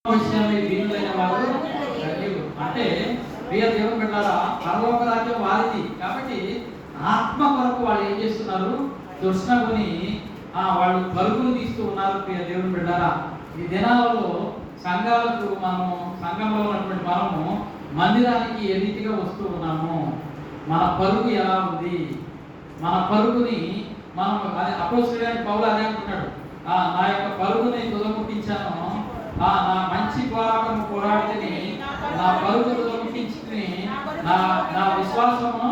విషయంలో దీనులైన వారు ధన్యులు. అంటే ప్రియ దేవుని బిడ్డలారా, పరలోక రాజ్యం వారిది. కాబట్టి ఆత్మ కొరకు వాళ్ళు ఏం చేస్తున్నారు? దుష్టుని వాళ్ళు పరుగులు తీస్తూ ఉన్నారు. ప్రియ దేవుని బిడ్డలారా, ఈ దినాలలో సంఘాలకు సంఘంలో ఉన్నటువంటి మనము మందిరానికి ఏ రీతిగా వస్తూ ఉన్నాము, మన పరుగు ఎలా ఉంది, మన పరుగుని మనం అదే అపోస్తలుడైన పౌలు అదే అంటున్నాడు, నా యొక్క పరుగుని తుదముట్టించాను, నా మంచి పోరాటము పోరాడితే నా పరుగు తుదముట్టించుకుని నా విశ్వాసమును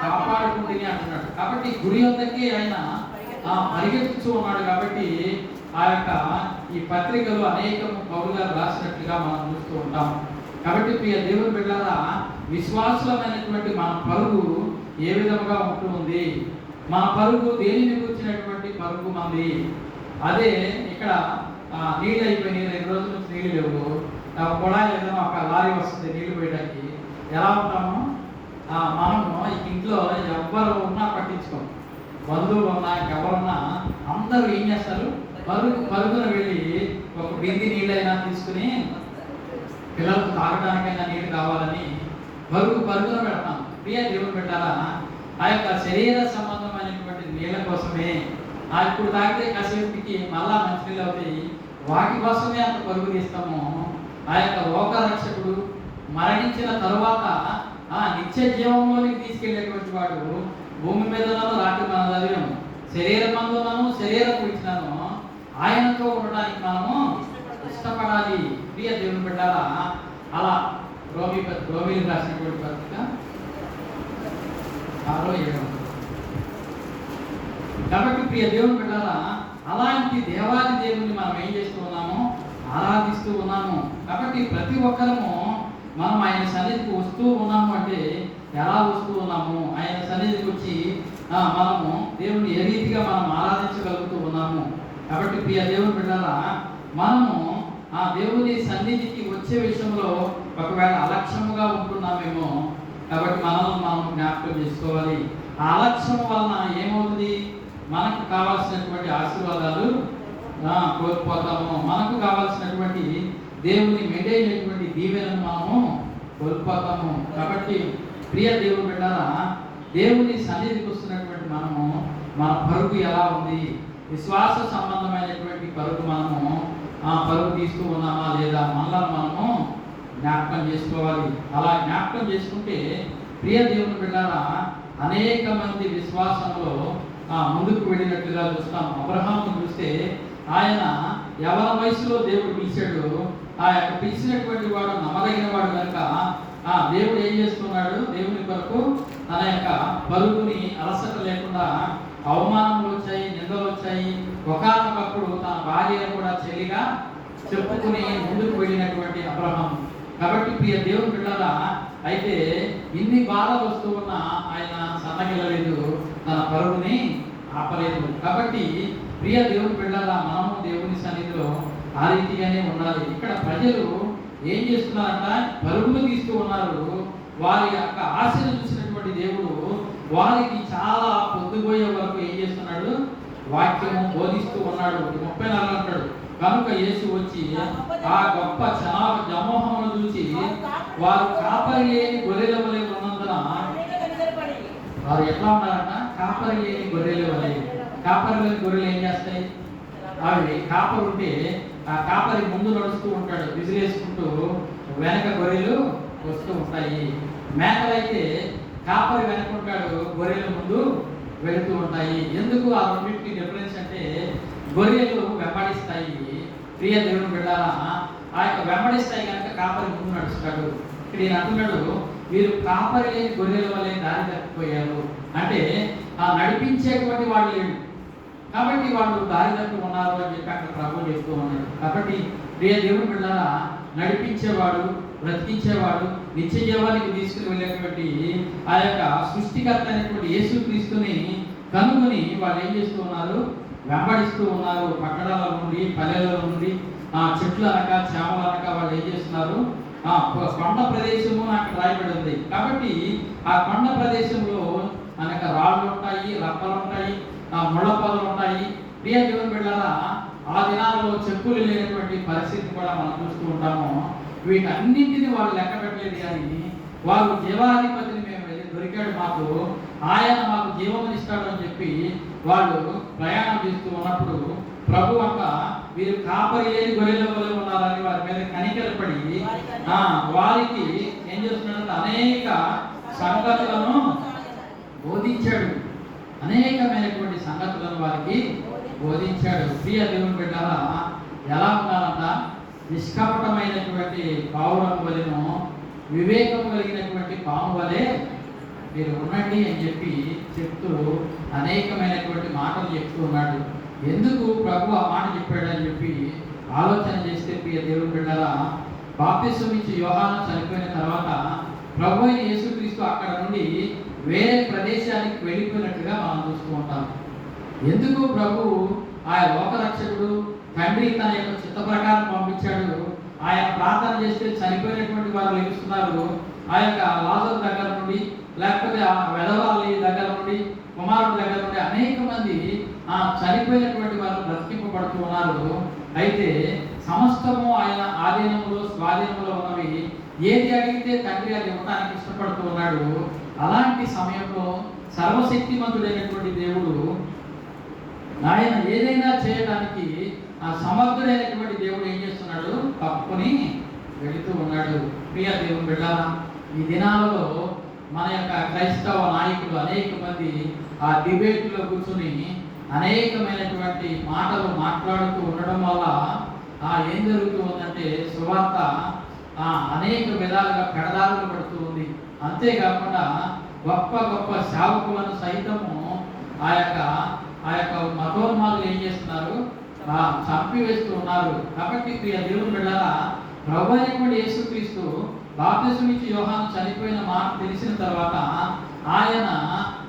కాపాడుకుంటుంది అంటున్నాడు. కాబట్టి గురి వద్దకి ఆయన పరిగెత్తుతూ ఉన్నాడు. కాబట్టి ఈ పత్రికలు అనేకము పౌలు గారు రాసినట్లుగా మనం చూస్తూ ఉంటాం. కాబట్టి ప్రియ దేవుని బిడ్డలారా, విశ్వాసులమైనటువంటి మన పరుగు ఏ విధముగా ఉంటుంది? మన పరుగు దేనిని గురించినటువంటి పరుగు మంది? అదే ఇక్కడ నీళ్ళు అయిపోయినాయి, 2 రోజుల నుంచి నీళ్ళు లేవు, కుళాయి ఏదైనా ఒక లారీ వస్తుంది నీళ్లు పోయడానికి, ఎలా ఉంటాము? మనము ఇంట్లో ఎవ్వరు ఉన్నా పట్టించుకోము, బంధువులు ఉన్నా ఎవరున్నా అందరూ ఏం చేస్తారు? పరుగున వెళ్ళి ఒక బింది నీళ్ళైనా తీసుకుని పిల్లలకు తాగడానికైనా నీళ్ళు కావాలని పరుగున పెడతాం. ప్రియ దేవుని పెట్టాలా, ఆ యొక్క శరీర సంబంధమైనటువంటి నీళ్ళ కోసమే, ఇప్పుడు తాగితే కాసేపుకి మళ్ళా మంచినీళ్ళు అవుతాయి, వాటి కోసమే అంత పరుగు తీస్తాము. ఆ యొక్క లోకరక్షకుడు మరణించిన తరువాత నిత్య జీవంలోనికి తీసుకెళ్లేటువంటి వాడు భూమి మీద రాత్రి మనం చదివాము, శరీరమందున్నాను శరీరం ఇచ్చినాను, ఆయనతో ఉండడానికి మనము ఇష్టపడాలి. ప్రియ దేవుని బిడ్డలారా, అలా రోమిలకు రాసినటువంటి పత్రిక 6:7. కాబట్టి ప్రియ దేవుని బిడ్డలారా, అలాంటి దేవాది దేవుని మనం ఏం చేస్తూ ఉన్నాము? ఆరాధిస్తూ ఉన్నాము. కాబట్టి ప్రతి ఒక్కరము మనం ఆయన సన్నిధికి వస్తూ ఉన్నాము. అంటే ఎలా వస్తూ ఉన్నాము? ఆయన సన్నిధికి వచ్చి మనము దేవుని ఏ రీతిగా మనం ఆరాధించగలుగుతూ ఉన్నాము. కాబట్టి ప్రియ దేవుని బిడ్డలారా, మనము దేవుని సన్నిధికి వచ్చే విషయంలో ఒకవేళ అలక్ష్యముగా ఉంటున్నామేమో. కాబట్టి మనం జ్ఞాపకం చేసుకోవాలి. ఆ అలక్ష్యం వలన ఏమవుతుంది? మనకు కావాల్సినటువంటి ఆశీర్వాదాలు కోల్పోతాము, మనకు కావాల్సినటువంటి దేవుని మెండైనటువంటి దీవెనను మనము కోల్పోతాము. కాబట్టి ప్రియ దేవుని బిడ్డలారా, దేవుని సన్నిధికి వస్తున్నటువంటి మనము మన పరుగు ఎలా ఉంది? విశ్వాస సంబంధమైనటువంటి పరుగు మనము పరుగు తీస్తూ ఉన్నామా లేదా? మనలను మనము జ్ఞాపకం చేసుకోవాలి. అలా జ్ఞాపకం చేసుకుంటే ప్రియ దేవుని బిడ్డలారా, అనేక మంది విశ్వాసంలో ముందుకు వెళ్ళినట్లుగా చూస్తాం. అబ్రహామును చూస్తే ఆయన యవన వయసులో దేవుడు పిలిచాడు. ఆ యొక్క పిలిచినటువంటి వాడు నమ్మదగిన వాడు కనుక దేవుడు ఏం చేస్తున్నాడు? దేవుని కొరకు తన యొక్క పరుగుని అలసట లేకుండా, అవమానములు వచ్చాయి, నిందలు వచ్చాయి, ఒకనొకప్పుడు తన భార్యను కూడా చెల్లిగా చెప్పుకుని ముందుకు వెళ్ళినటువంటి అబ్రహాము. కాబట్టి ప్రియ దేవుని బిడ్డలారా, అయితే ఇన్ని బాధలు వస్తూ ఉన్నా ఆయన సన్నగిల్లలేదు, తన పరుగుని ఆపలేదు. కాబట్టి ప్రియ దేవుని బిడ్డలారా, మనము దేవుని సన్నిధిలో ఆ రీతిగానే ఉండాలి. ఇక్కడ ప్రజలు ఏం చేస్తున్నారంట? పరుగులు తీస్తూ ఉన్నారు. వారి యొక్క ఆశను చూసినటువంటి దేవుడు వారికి చాలా పొద్దుపోయే వరకు ఏం చేస్తున్నాడు? వాక్యము బోధిస్తూ ఉన్నాడు. 34 అంటాడు, కనుక యేసు వచ్చి ఆ గొప్ప జమోహమును చూసి వారు కాపరి లేని గొర్రెల వలె ఉన్నందున వారు ఎట్లా ఉన్నారంట? కాపరి లేని గొర్రెల వలె. కాపరి లేని గొర్రెలు ఏం చేస్తాయి? అవి కాపరి ఉంటే ఆ కాపరి ముందు నడుస్తూ ఉంటాడు, విజిలేసుకుంటూ, వెనక గొర్రెలు వస్తూ ఉంటాయి. మేకలైతే కాపరి వెనకుంటాడు, గొర్రెలు ముందు వెళుతూ ఉంటాయి. ఎందుకు ఆ రెండింటికి డిఫరెన్స్ అంటే, గొర్రెలు వెంబడిస్తాయి. ప్రియ దేవుని బిడ్డలారా, ఆ యొక్క వెంబడిస్తాయి కనుక కాపరి ముందు నడుస్తాడు. ఇక్కడ ఈయన అంటున్నాడు, వీరు కాపరి లేని గొర్రెల వల్లే దారి తప్పిపోయారు. అంటే నడిపించేటువంటి వాడు లేడు, కాబట్టి వాళ్ళు దారి తప్పి ఉన్నారు అని చెప్పి అక్కడ ప్రభు చెప్తూ ఉన్నాడు. కాబట్టి ప్రియ దేవుని బిడ్డలారా, నడిపించేవాడు, బ్రతికించేవాడు, నిత్య జీవానికి తీసుకుని వెళ్ళేటువంటి ఆ యొక్క సృష్టికర్త అయినటువంటి యేసుక్రీస్తుని కనుగొని వాళ్ళు ఏం చేస్తూ ఉన్నారు? వెంబడిస్తూ ఉన్నారు. పట్టణాల నుండి, పల్లెల నుండి, చెట్లు అనక చేమలు అనక వాళ్ళు ఏం చేస్తున్నారు? కొండ ప్రదేశము నాకు రాయబడి ఉంది. కాబట్టి ఆ కొండ ప్రదేశంలో అనేక రాళ్ళు ఉంటాయి, రప్పలు ఉంటాయి, ముళ్ళ పొదలు ఉంటాయి. ప్రియ దేవుని బిడ్డలారా, ఆ దినాల్లో చెప్పులు లేనటువంటి పరిస్థితి కూడా మనం చూస్తూ ఉంటాము. వీటన్నింటినీ వాళ్ళు లెక్క పెట్టలేదు, కానీ వాళ్ళు జీవాధిపతిని మేము వెళ్ళి దొరికాడు మాకు, ఆయన మాకు జీవమునిస్తాడు అని చెప్పి వాళ్ళు ప్రయాణం చేస్తూ ఉన్నప్పుడు ప్రభు అంట వీరు కాపరి లేని గొర్రెల వలె ఉన్నారని వారి మీద కనికరపడి వారికి ఏం చేస్తున్నాడంటే అనేక సంగతులను బోధించాడు. అనేకమైనటువంటి సంగతులను వారికి బోధించాడు. ప్రియ దేవుని బిడ్డలారా, ఎలా ఉన్నారంట? నిష్కపటమైనటువంటి పావురం వలెను, వివేకం కలిగినటువంటి పాము వలె మీరు ఉండండి అని చెప్పి చెప్తూ అనేకమైనటువంటి మాటలు చెప్తూ ఉన్నాడు. ఎందుకు ప్రభు ఆ మాట చెప్పాడు అని చెప్పి ఆలోచన చేస్తే, ప్రియ దేవుని బిడ్డలారా, బాప్తిసం ఇచ్చి యోహాను చనిపోయిన తర్వాత ప్రభు అయిన యేసుక్రీస్తు అక్కడ నుండి వేరే ప్రదేశానికి వెళ్ళిపోయినట్టుగా మనం చూస్తూ ఉంటాం. ఎందుకు ప్రభు ఆయన లోకరక్షకుడు, తండ్రి తన యొక్క చిత్త ప్రకారం పంపించాడు. ఆయన ప్రార్థన చేస్తే చనిపోయినటువంటి వారు లభిస్తున్నారు. ఆ యొక్క లాజరు దగ్గర నుండి, లేకపోతే ఆ వెధవాళ్ళ దగ్గర నుండి, కుమారుడి దగ్గర నుండి అనేక మంది చనిపోయినటువంటి వారు బ్రతికింపబడుతూ ఉన్నారు. అయితే సమస్తము ఆయన ఆధీనంలో స్వాధీనంలో ఉన్నవి. ఏది అడిగితే తండ్రి అది ఇవ్వడానికి ఇష్టపడుతూ ఉన్నాడు. అలాంటి సమయంలో సర్వశక్తిమంతుడైనటువంటి దేవుడు ఆయన ఏదైనా చేయడానికి ఆ సమర్థుడైనటువంటి దేవుడు ఏం చేస్తున్నాడు? తప్పుని వెళుతూ ఉన్నాడు. ప్రియ దేవుని బిడ్డలారా, ఈ దినాలలో మన యొక్క క్రైస్తవ నాయకులు అనేక మంది ఆ డిబేట్లో కూర్చుని అనేకమైనటువంటి మాటలు మాట్లాడుతూ ఉండడం వల్ల ఏం జరుగుతూ ఉందంటే సువార్త అనేక విధాలుగా పెడదారులు పడుతూ ఉంది. అంతేకాకుండా గొప్ప గొప్ప సేవకులను సైతము ఆ యొక్క మతోన్మాదులు ఏం చేస్తున్నారు? చంపివేస్తూ ఉన్నారు. కాబట్టి ప్రియ దేవుని బిడ్డలారా, ప్రభువైన యేసుక్రీస్తు బాప్తిసం ఇచ్చి యోహాను చనిపోయిన మాట తెలిసిన తర్వాత ఆయన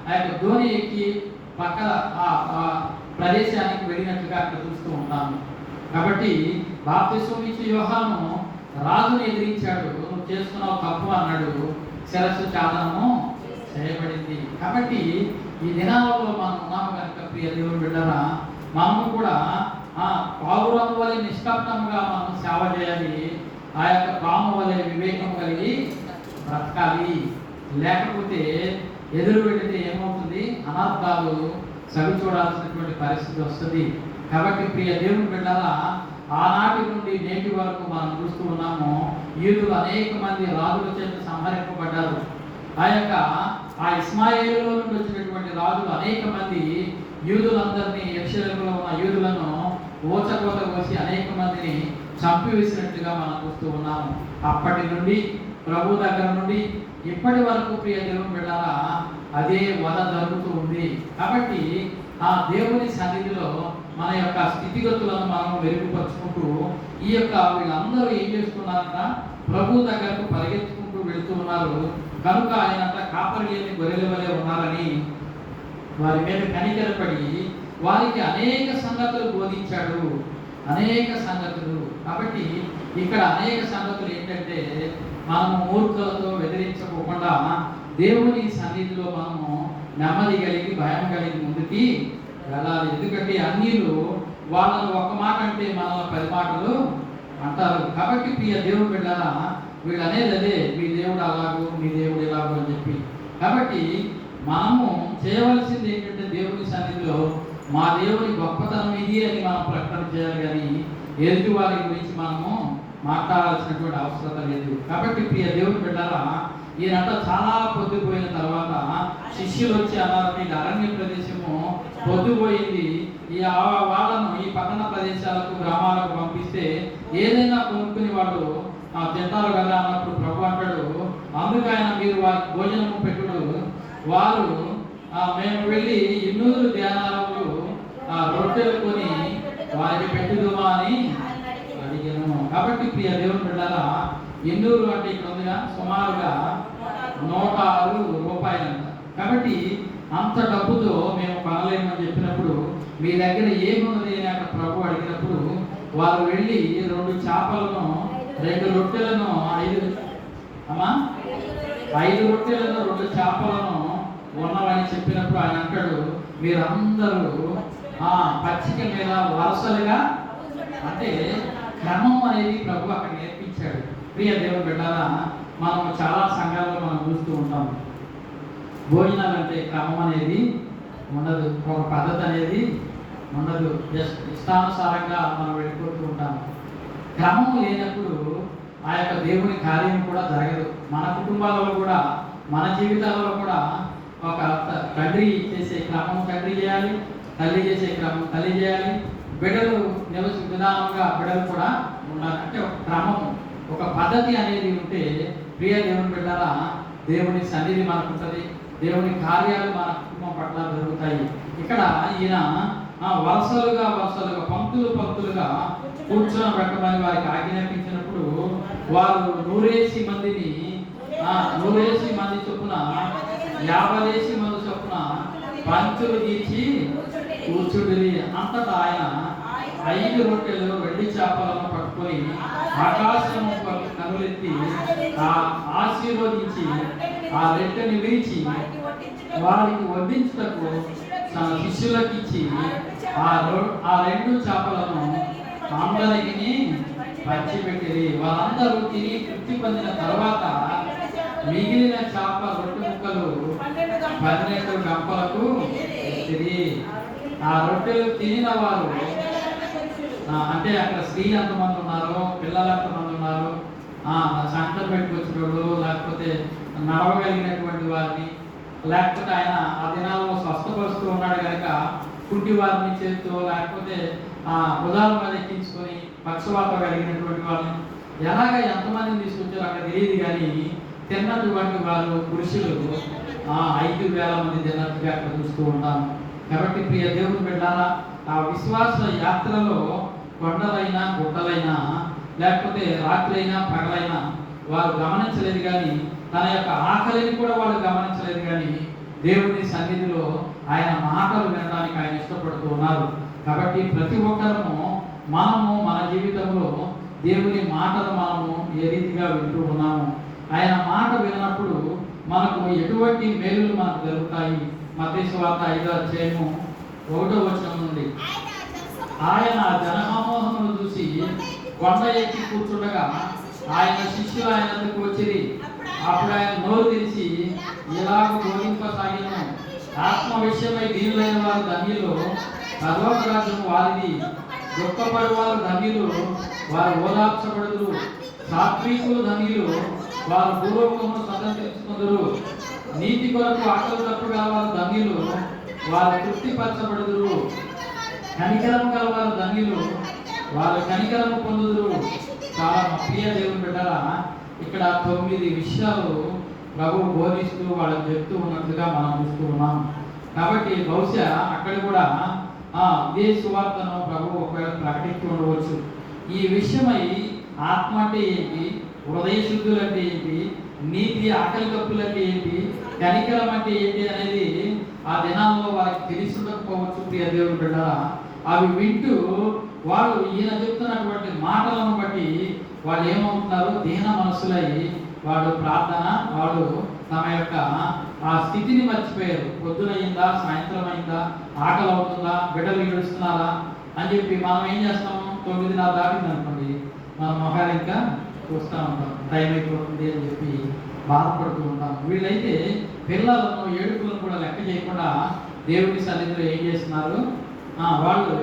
ఆ యొక్క ధోని ఎక్కి పక్క ప్రదేశానికి వెళ్ళినట్టుగా అక్కడ చూస్తూ ఉంటాము. కాబట్టి బాప్తిసం ఇచ్చి యోహాను రాజును ఎదిరించాడు. నువ్వు చేస్తున్నావు తప్పు అన్నాడు. శిరస్సు ఛాదనము చేయబడింది. కాబట్టి ఈ దినాలలో మనం ఉన్నాము కనుక ప్రియ దేవుని బిడ్డలారా, మనము కూడా పావురం వలె నిష్కపటంగా మనం సేవ చేయాలి. ఆ యొక్క పాము వలె వివేకం కలిగి బ్రతకాలి. లేకపోతే ఎదురు పెడితే ఏమవుతుంది? అనర్థాలు చవి చూడాల్సినటువంటి పరిస్థితి వస్తుంది. కాబట్టి ప్రియ దేవుని బిడ్డలారా, ఆనాటి నుండి నేటి వరకు మనం చూస్తూ ఉన్నాము. యూదులు అనేక మంది రాజుల చేత సంహరింపబడ్డారు. ఆ ఇస్మాయేలులో నుండి వచ్చినటువంటి రాజులు అనేక మంది యూదులందరినీ, యెరూషలేములో ఉన్న యూదులను ఓచకోత కోసి అనేక మందిని చంపివేసినట్టుగా మనం చూస్తూ ఉన్నాము. అప్పటి నుండి ప్రభు దగ్గర నుండి ఇప్పటి వరకు ప్రియ దేవుని బిడ్డలారా అదే వధ జరుగుతూ ఉంది. కాబట్టి ఆ దేవుని సన్నిధిలో మన యొక్క స్థితిగతులను మనం మెరుగుపరుచుకుంటూ ఈ యొక్క వీళ్ళందరూ ఏం చేస్తున్నారంట? ప్రభు దగ్గరకు పరిగెత్తుకుంటూ వెళుతూ ఉన్నారు. కనుక ఆయనంట కాపరి లేని గొర్రెల వలె ఉన్నారని వారి మీద కనికరపడి వారికి అనేక సంగతులు బోధించాడు. అనేక సంగతులు. కాబట్టి ఇక్కడ అనేక సంగతులు ఏంటంటే, మనము మూర్ఖులతో బెదిరించకుండా దేవుని సన్నిధిలో మనము నెమ్మది కలిగి భయం కలిగి ముందుకి వెళ్ళాలి. ఎందుకంటే అన్యులు వాళ్ళను ఒక మాట అంటే మనల్ని 10 మాటలు అంటారు. కాబట్టి ప్రియ దేవుడు బిడ్డలారా, వీళ్ళు అనేది అదే, మీ దేవుడు అలాగూ మీ దేవుడు ఇలాగూ అని చెప్పి. కాబట్టి మనము చేయవలసింది ఏంటంటే, దేవుని సన్నిధిలో మా దేవుని గొప్పతనం ఇది అని మనం ప్రకటన చేయాలి, కానీ ఎదుటి వారి గురించి మనము మాట్లాడాల్సినటువంటి అవసరం లేదు. కాబట్టి ప్రియ దేవుని బిడ్డలారా, ఈయనంట చాలా పొద్దుపోయిన తర్వాత శిష్యులు వచ్చి అన్నారంటే, ఇది అరణ్య ప్రదేశము పొద్దుపోయింది, వాళ్ళను ఈ పట్టణ ప్రదేశాలకు గ్రామాలకు పంపిస్తే ఏదైనా కొనుక్కుని వాళ్ళు తింటారు కదా అన్నప్పుడు ప్రభు అంటాడు, అందుకైనా మీరు వారికి భోజనము పెట్టుడు. వారు మేము వెళ్ళి 200 ధ్యానాలకు రొట్టెలు కొని వారికి పెట్టుదుమా అని అడిగాను. కాబట్టి ప్రియ దేవుని బిడ్డలారా, 200 అంటే ఇక్కడ ఉందిగా సుమారుగా 106 రూపాయలంట. కాబట్టి అంత డబ్బుతో మేము కొనలేమని చెప్పినప్పుడు, మీ దగ్గర ఏమున్నది అని అక్కడ ప్రభు అడిగినప్పుడు, వారు వెళ్ళి 2 చేపలను 2 రొట్టెలను 5 రొట్టెలను 2 చేపలను ఉన్నవని చెప్పినప్పుడు ఆయన అంటాడు, మీరందరూ పచ్చిక మీద వరుసలుగా అంటే క్రమం అనేది ప్రభు అక్కడ నేర్పించాడు. ప్రియ దేవుని బిడ్డలారా, మనం చాలా సంఘాల్లో మనం చూస్తూ ఉంటాం, భోజనాలు అంటే క్రమం అనేది ఉండదు, ఒక పద్ధతి అనేది ఉండదు, జస్ట్ ఇష్టానుసారంగా మనం వెళ్ళిపోతూ ఉంటాం. క్రమం లేనప్పుడు ఆ యొక్క దేవుని కార్యం కూడా జరగదు. మన కుటుంబాలలో కూడా, మన జీవితాలలో కూడా ఒక తండ్రి చేసే క్రమం తండ్రి చేయాలి, తల్లి చేసే క్రమం తల్లి చేయాలి, బిడ్డలు నివస విధానంగా బిడ్డలు కూడా ఉండాలి. అంటే ఒక క్రమం, ఒక పద్ధతి అనేది ఉంటే ప్రియ దేవుని బిడ్డలా దేవుని సన్నిధి మనకు ఉంటుంది, దేవుని కార్యాలు మన కుటుంబం పట్ల జరుగుతాయి. ఇక్కడ ఈయన వరుసలుగా పంక్తులుగా కూర్చొని పెట్టమని వారికి ఆజ్ఞాపించినప్పుడు వారు 100 మంది చొప్పున 50 మంది చొప్పున పంచులు తీర్చి కూర్చుండి. అంతటా ఆయన 5 రొట్టెలు వెండి చేపలను పట్టుకొని ఆకాశము కనులెత్తి ఆశీర్వదించి ఆ రొట్టెని విరిచి వారికి వడ్డించుటకు తన శిష్యులకు ఇచ్చి ఆ 2 చేపలను అందరికి పంచిపెట్టిరి. వారందరూ తిని తృప్తి పొందిన తర్వాత మిగిలిన చేప రొట్టె ముక్కలు 12 గంపలకు ఎత్తిరి. ఆ రొట్టెలు తినిన వారు, అంటే అక్కడ స్త్రీలు ఎంతమంది ఉన్నారు, పిల్లలు ఎంతమంది ఉన్నారు, సంకటం పెట్టుకొచ్చినోడు, లేకపోతే నడవగలిగినటువంటి వారిని, లేకపోతే ఆయన ఆ దినాల్లో స్వస్థపరుస్తూ ఉన్నాడు కనుక కుంటి వారిని చేస్తూ, లేకపోతే భుజాల మీద ఎక్కించుకొని పక్షవాతం కలిగినటువంటి వాళ్ళని ఎంతమందిని తీసుకొచ్చారో అక్కడ తెలియదు. కానీ తిన్నటువంటి వారు పురుషులు 5,000 మంది తిన్నట్టుగా అక్కడ చూస్తూ ఉంటాము. కాబట్టి ప్రియ దేవుని బిడ్డలారా, ఆ విశ్వాస యాత్రలో కొండలైనా గుట్టలైనా లేకపోతే రాత్రి అయినా పగలైనా వారు గమనించలేదు, కానీ తన యొక్క ఆకలిని కూడా వాళ్ళు గమనించలేదు, కానీ దేవుని సన్నిధిలో ఆయన మాటలు వినడానికి ఆయన ఇష్టపడుతూ ఉన్నారు. కాబట్టి ప్రతి ఒక్కరము మనము మన జీవితంలో దేవుని మాటలు మనము ఏ రీతిగా వింటూ ఉన్నాము, ఆయన మాట విన్నప్పుడు మనకు ఎటువంటి మేలులు మనకు జరుగుతాయి. మత్తయి సువార్త 5వ అధ్యాయము 1వ వచనం నుండి, ఆయన జనసమూహమును చూసి కొండ ఎక్కి కూర్చుండగా ఆయన శిష్యులు ఆయన వద్దకు వచ్చిరి. అప్పుడు ఆయన నోరు తెరిచి ఇలాగ బోధింపసాగిన, ఆత్మ విషయమై దీనులైన వారు ధన్యులు, పరలోక రాజ్యం వారిది. దుఃఖపడు వారు ధన్యులు, వారు ఓదార్చబడుదురు. సాత్వికులు ధన్యులు, వారు భూలోకమును స్వతంత్రించుకుందురు. నీతి కొరకు ఆకలి తప్పు గల వారు ధన్యులు, వారు తృప్తిపరచబడుదురు. కనికరము గల వారు ధన్యులు, వారు కనికరము పొందుదురు. చాలా ప్రియ దేవుని బిడ్డలా, ఇక్కడ 9 విషయాలు ప్రభువు బోధిస్తూ వాళ్ళకి చెప్తూ ఉన్నట్లుగా మనం చూస్తూ ఉన్నాం. కాబట్టి బహుశా అక్కడ కూడా ఇదే సువార్తను ప్రభువు ఒకవేళ ప్రకటిస్తూ ఉండవచ్చు. ఈ విషయమై ఆత్మ అంటే ఏంటి, హృదయ శుద్ధులు అంటే ఏంటి, నీతి ఆకలి కప్పులు అంటే ఏంటి, కనికరం అంటే ఏంటి అనేది ఆ దినాల్లో వారికి తెలిసి ఉండకపోవచ్చు. ప్రియ దేవుని బిడ్డలా, అవి వింటూ వాళ్ళు ఈయన చెప్తున్నటువంటి మాటలను బట్టి వాళ్ళు ఏమవుతున్నారు, దీన మనస్సులై వాడు ప్రార్థన, వాడు తమ యొక్క ఆ స్థితిని మర్చిపోయారు. పొద్దునయిందా, సాయంత్రం అయిందా, ఆకలి అవుతుందా, బిడ్డలు ఏడుస్తున్నారా అని చెప్పి మనం ఏం చేస్తాము, 9:30 దాటింది అనుకోండి, మన మొహాలు ఇంకా చూస్తూ ఉంటాం, టైం అయిపోతుంది అని చెప్పి బాధపడుతూ ఉంటాం. వీళ్ళైతే పిల్లలను ఏడుపులను కూడా లెక్క చేయకుండా దేవుని సన్నిధిలో ఏం చేస్తున్నారు, వాళ్ళు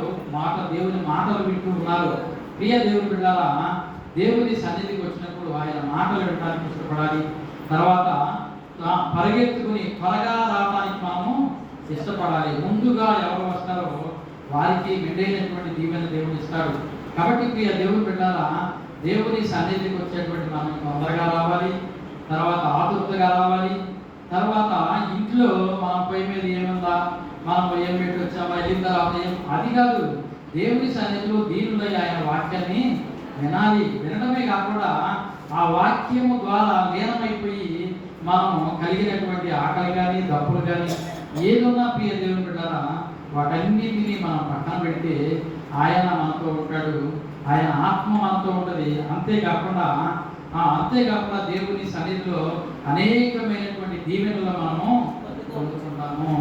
దేవుని మాటలు వింటూ ఉన్నారు. ప్రియ దేవుని బిడ్డలారా, దేవుని సన్నిధికి వచ్చినప్పుడు ఆయన మాటలు వినడానికి ఇష్టపడాలి. తర్వాత పరిగెత్తుకుని త్వరగా రావడానికి మనము ఇష్టపడాలి. ముందుగా ఎవరు వస్తారో వారికి మెండైనటువంటి దీవెన దేవుడు ఇస్తాడు. కాబట్టి ప్రియ దేవుని బిడ్డలారా, దేవుని సన్నిధికి వచ్చేటువంటి మనం తొందరగా రావాలి, తర్వాత ఆతురతగా రావాలి. తర్వాత ఇంట్లో మన పొయ్యి మీద ఏముందా, మనం ఏం పెట్టి వచ్చామా, వెళ్ళిన తర్వాత అది కాదు. దేవుని సన్నిధిలో దీనులై ఆయన వాక్యాన్ని వినాలి. వినడమే కాకుండా ఆ వాక్యము ద్వారా లీనమైపోయి మనము కలిగినటువంటి ఆకలి కానీ దప్పులు కానీ ఏదన్నా ప్రియ దేవుని బిడ్డరా వాటన్నిటినీ మనం పక్కన పెడితే ఆయన మనతో ఉంటాడు, ఆయన ఆత్మ మనతో ఉంటుంది. అంతేకాకుండా దేవుని సన్నిధిలో అనేకమైనటువంటి దీవెనలు మనము పొందుకుంటాము.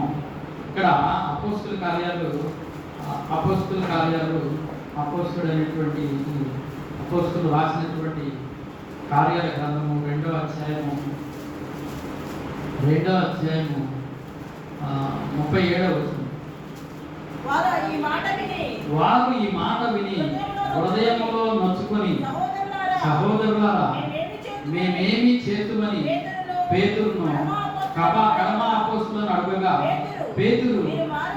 ఇక్కడ అపోస్తుల కార్యాలు అపోస్తుడైనటువంటి అపోస్తులు రాసినటువంటి కార్యాల గ్రంథము 2వ అధ్యాయము 37వ వచనం. వారు ఈ మాట విని హృదయములో నొచ్చుకొని, సహోదరులారా, మేమేమి చేతుమని పేతురును కడమ అపోస్తులను అడుగగా, పేతురు,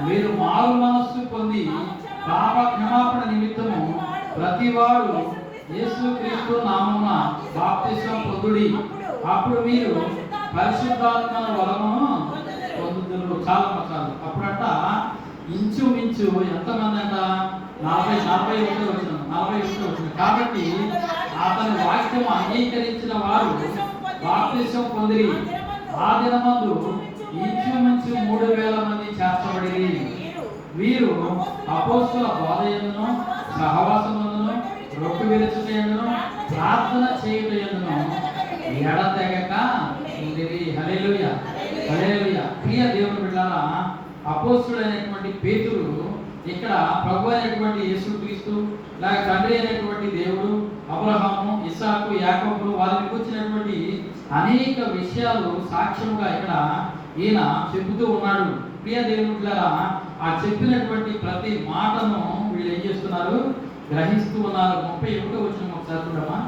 మీరు మారు మనస్సు పొంది పాప క్షమాపణ నిమిత్తము ప్రతివాడు యేసుక్రీస్తు నామమున బాప్తిసం పొందుడి, అప్పుడు మీరు పరిశుద్ధాత్మ వరమును పొందుదురు. చాలా అప్పుడంట ఇంచుమించు ఎంతమంది అంట? 41 వచ్చిన. కాబట్టి అతని వాక్యం అంగీకరించిన వారు బాప్తిసం పొందిరి. ఆ దినమందు ఇంచుమించు 3,000 మంది చేర్చబడిరి. వీరు అపోస్తుల బోధయందును, సహవాసమును, రొట్టె విరుచుటయందును, ప్రార్థన చేయుటయందును ఎడతెగక ఉండిరి. హల్లెలూయా, హల్లెలూయా. ప్రియ దేవుని బిడ్డలారా, అపోస్తుడైనటువంటి పేతురు ఇక్కడ ప్రభు అయినటువంటి యేసుక్రీస్తు, లేక తండ్రి అయినటువంటి దేవుడు, అబ్రహాము, ఇస్సాకు, యాకోబులు వారిని కూర్చున్నటువంటి అనేక విషయాలు సాక్ష్యంగా ఇక్కడ ఈయన చెబుతూ ఉన్నాడు. ప్రియ దేవుని బిడ్డలారా, ఆ చెప్పినటువంటి ప్రతి మాటను వీళ్ళు ఏం చేస్తున్నారు? గ్రహిస్తూ ఉన్నారు. 31వ వచనం ఒకసారి చూడమ్మా.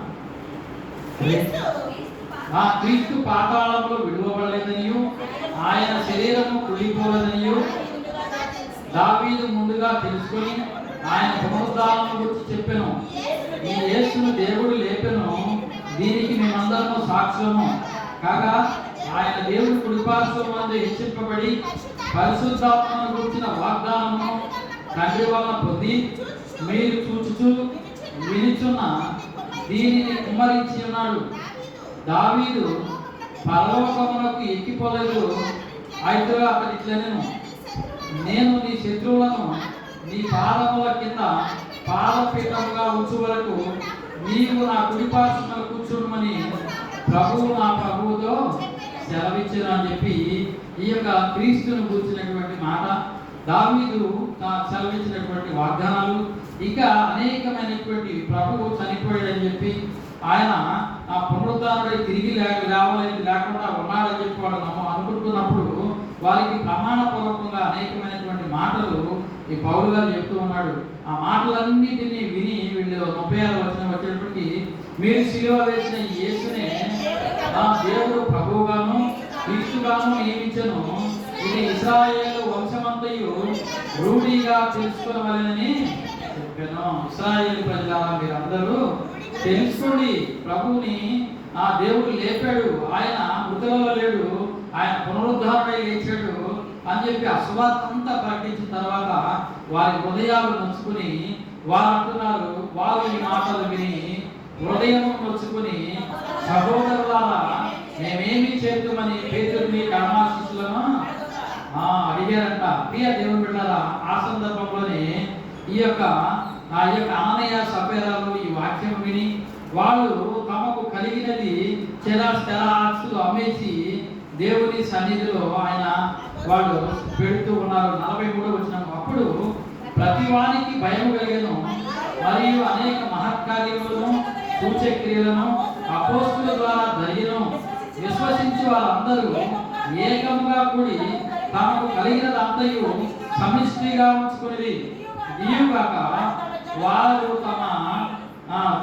క్రీస్తు పాతాళంలో విడువబడలేదనియు, ఆయన శరీరము కుళ్ళిపోలేదనియు దావీదు ముందుగా తెలుసుకొని ఆయన పునరుద్ధానం గురించి చెప్పెను. ఈ యేసును దేవుడు లేపెను, దీనికి మేమందరము సాక్ష్యము కాగా, ఆయన దేవుడు కుడిపార్శ్వం వద్ద హెచ్చింపబడి పరిశుద్ధాత్మను గురించిన వాగ్దానము తండ్రి వలన పొంది మీరు చూచుచు వినిచున్న దీనిని కుమ్మరించి ఉన్నాడు. దావీదు పరలోకమునకు ఎక్కిపోలేదు, అయితే అతడు ఇట్లనెను, నేను నీ శత్రువులను నీ పాదముల కింద పాదపీఠముగా ఉంచు వరకు నీవు నా కుడిపార్శ్వమున కూర్చుండమని ప్రభువు నా ప్రభువుతో సెలవిచ్చెను అని చెప్పి ఈ యొక్క క్రీస్తును కూర్చున్నటువంటి మాట, దావీదు సెలవిచ్చినటువంటి వాగ్దానాలు, ఇంకా అనేకమైనటువంటి ప్రభువు చనిపోయాడని చెప్పి ఆయన ఆ పునరుద్ధానుడై తిరిగి లేకుండా ఉన్నాడని చెప్పి వాళ్ళు అనుకుంటున్నప్పుడు వారికి ప్రమాణపూర్వకంగా అనేకమైనటువంటి మాటలు ఈ పౌలు గారు చెప్తూ ఉన్నాడు. ఆ మాటలన్నిటినీ విని వీళ్ళు 36వ వచనం వచ్చేటప్పటికి, మీరు సిలువ వేసిన యేసునే నా దేవుడు ప్రభువుగాను క్రీస్తుగాను నియమించెను, ఇది ఇశ్రాయేలు వంశమంతయు రూఢిగా తెలుసుకోవాలని చెప్పాను. ఇశ్రాయేలు ప్రజలారా, మీరందరూ తెలుసుకోండి, ప్రభువుని ఆ దేవుడు లేపాడు, ఆయన మృతులలో లేడు, ఆయన పునరుద్ధారణై లేచాడు అని చెప్పి అసువార్తంతా ప్రకటించిన తర్వాత వారి హృదయాలు నొచ్చుకుని వారు అంటున్నారు, వారు ఈ మాటలు విని హృదయం నొచ్చుకుని, సహోదరులారా, మేమేమి చేద్దామని పేతురుని కర్మాశిష్యులను అడిగారంట. ప్రియ దేవుని బిడ్డలారా, ఆ సందర్భంలోనే ఈ యొక్క అననీయ సఫేరాలు ఈ వాక్యం విని వాళ్ళు తమకు కలిగినది స్థిరాస్తులు అమ్మేసి దేవుని సన్నిధిలో వాళ్ళు పెడుతూ ఉన్నారు. 43వ వచనం, అప్పుడు ప్రతి వానికి భయం కలిగెను, మరియు అనేక మహత్కార్యములను సూచక్రియలను అపోస్తుల ద్వారా జరిగిను. విశ్వసించి వారందరూ ఏకముగా కూడి తమకు కలిగినదంతయు సమిష్టిగా ఉంచుకునేది. దీయుగాక వారు తమ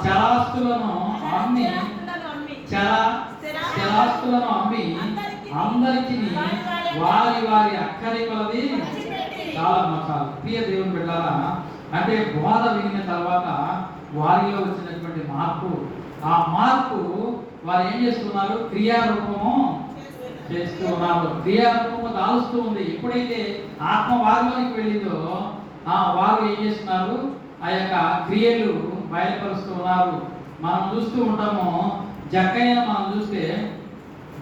చరాస్తులను అమ్మి అందరికి వారి వారి అక్కరి కొలది చాలా మసాలు. ప్రియ దేవుని బిడ్డలారా, అంటే బోధ వినిన తర్వాత వారిలో వచ్చినటువంటి మార్పు, ఆ మార్పు వారు ఏం చేస్తున్నారు? క్రియారూపము చేస్తూ ఉన్నారు. క్రియారూపము దాలుస్తూ ఉంది. ఎప్పుడైతే ఆత్మ వారిలోనికి వెళ్ళిందో వారు ఏం చేస్తున్నారు? ఆ యొక్క క్రియలు బయలుపరుస్తూ ఉన్నారు. మనం చూస్తూ ఉంటాము, జక్కయ్య మనం చూస్తే